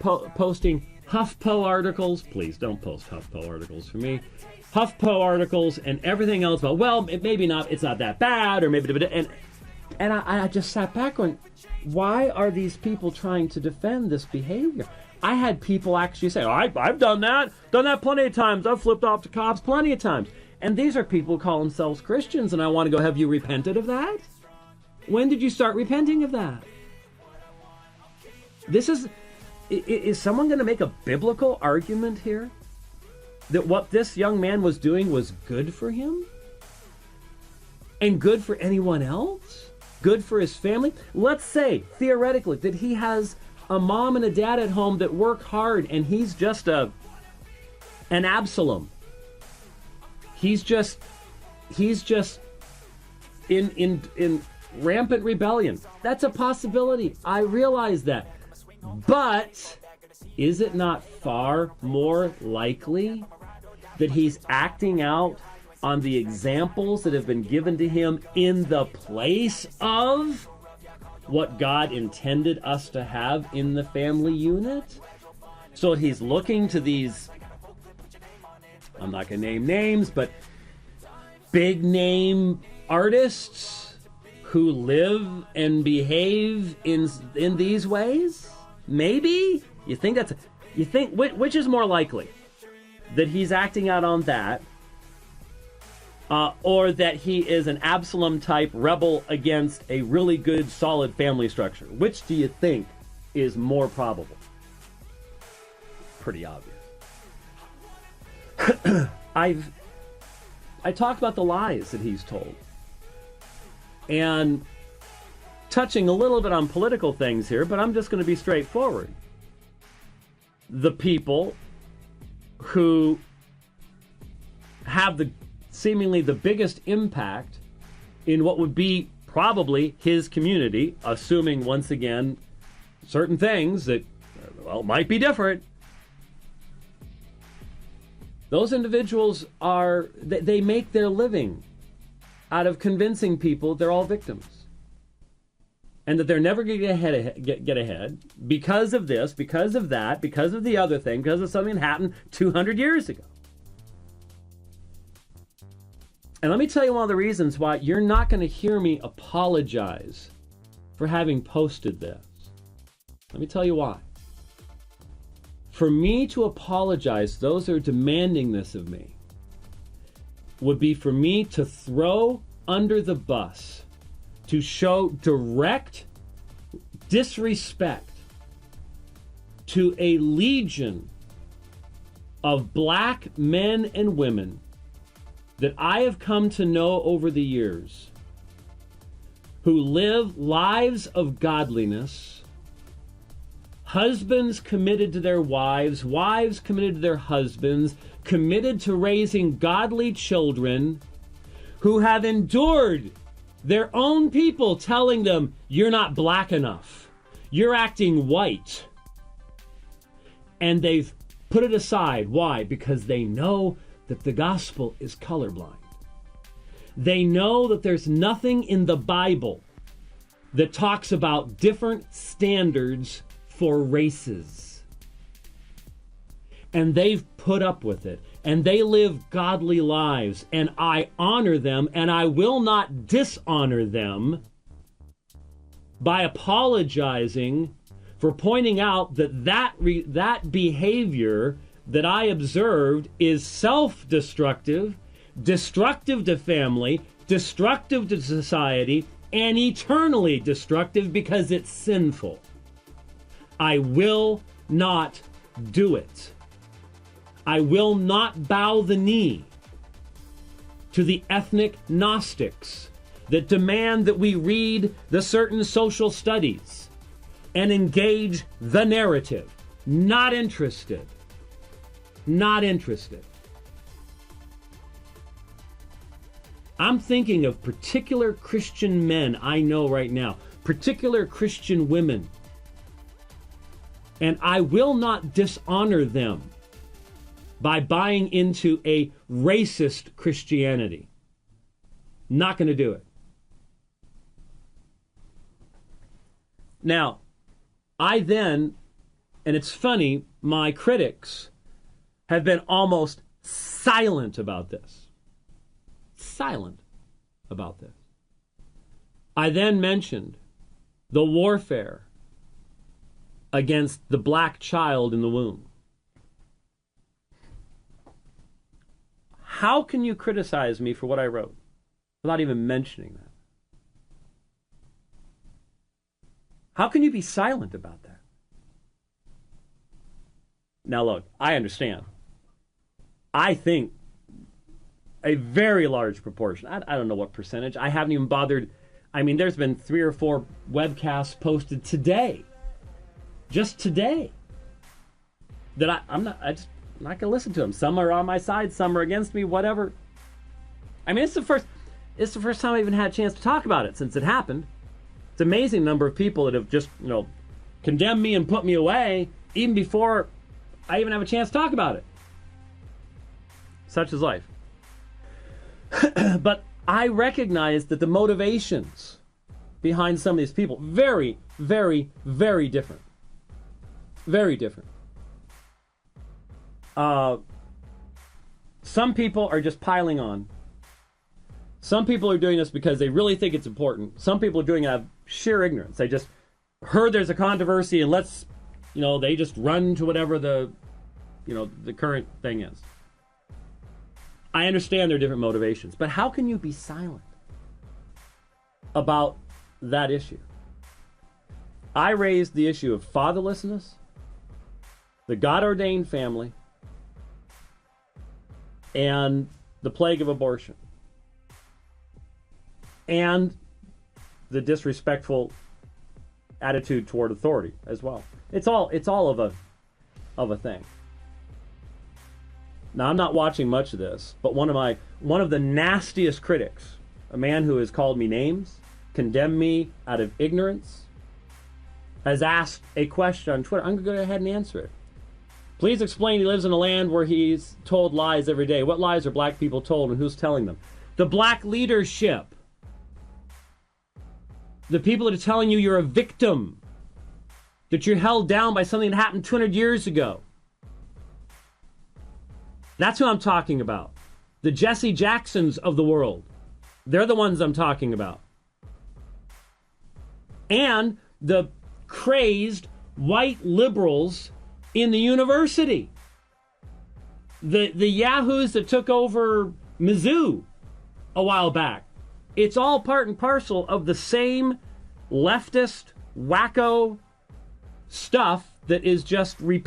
posting HuffPo articles. Please don't post HuffPo articles for me. HuffPo articles and everything else about, well, maybe not, it's not that bad, or maybe, and I just sat back going, why are these people trying to defend this behavior? I had people actually say, I've done that plenty of times. I've flipped off to cops plenty of times. And these are people who call themselves Christians, and I want to go, have you repented of that? When did you start repenting of that? Is someone going to make a biblical argument here that what this young man was doing was good for him? And good for anyone else? Good for his family? Let's say, theoretically, that he has a mom and a dad at home that work hard, and he's just an Absalom. He's just in rampant rebellion. That's a possibility. I realize that. But is it not far more likely that he's acting out on the examples that have been given to him in the place of what God intended us to have in the family unit? So he's looking to these, I'm not going to name names, but big name artists who live and behave in these ways? Maybe? You think which is more likely? That he's acting out on that, or that he is an Absalom-type rebel against a really good, solid family structure? Which do you think is more probable? Pretty obvious. I talked about the lies that he's told. And touching a little bit on political things here, but I'm just going to be straightforward. The people who have seemingly the biggest impact in what would be probably his community, assuming once again certain things that, well, might be different. Those individuals they make their living out of convincing people they're all victims. And that they're never going to get ahead because of this, because of that, because of the other thing, because of something that happened 200 years ago. And let me tell you one of the reasons why you're not going to hear me apologize for having posted this. Let me tell you why. For me to apologize, those who are demanding this of me, would be for me to throw under the bus, to show direct disrespect to a legion of black men and women that I have come to know over the years, who live lives of godliness, husbands committed to their wives, wives committed to their husbands, committed to raising godly children, who have endured their own people telling them, you're not black enough, you're acting white. And they've put it aside. Why? Because they know that the gospel is colorblind. They know that there's nothing in the Bible that talks about different standards for races. And they've put up with it. And they live godly lives. And I honor them, and I will not dishonor them by apologizing for pointing out that behavior that I observed is self-destructive, destructive to family, destructive to society, and eternally destructive because it's sinful. I will not do it. I will not bow the knee to the ethnic Gnostics that demand that we read the certain social studies and engage the narrative. Not interested. Not interested. I'm thinking of particular Christian men I know right now, particular Christian women, and I will not dishonor them by buying into a racist Christianity. Not going to do it. Now, I then And it's funny, my critics have been almost silent about this. Silent about this. I then mentioned the warfare against the black child in the womb. How can you criticize me for what I wrote without even mentioning that? How can you be silent about that? Now look, I understand. I think a very large proportion, I don't know what percentage, I haven't even bothered. I mean, there's been 3 or 4 webcasts posted today, just today, that I'm not going to listen to them. Some are on my side, some are against me, whatever. I mean, it's the first time I even had a chance to talk about it since it happened. It's an amazing number of people that have just, condemned me and put me away even before I even have a chance to talk about it. Such is life. But I recognize that the motivations behind some of these people, very, very, very different. Very different. Some people are just piling on. Some people are doing this because they really think it's important. Some people are doing it out of sheer ignorance. They just heard there's a controversy and they just run to whatever the current thing is. I understand there are different motivations, but how can you be silent about that issue? I raised the issue of fatherlessness, the God-ordained family, and the plague of abortion, and the disrespectful attitude toward authority as well. It's all of a thing. Now, I'm not watching much of this, but one of the nastiest critics, a man who has called me names, condemned me out of ignorance, has asked a question on Twitter. I'm going to go ahead and answer it. Please explain. He lives in a land where he's told lies every day. What lies are black people told, and who's telling them? The black leadership. The people that are telling you you're a victim, that you're held down by something that happened 200 years ago. That's who I'm talking about. The Jesse Jacksons of the world. They're the ones I'm talking about. And the crazed white liberals in the university. The yahoos that took over Mizzou a while back. It's all part and parcel of the same leftist, wacko stuff that is just repeated.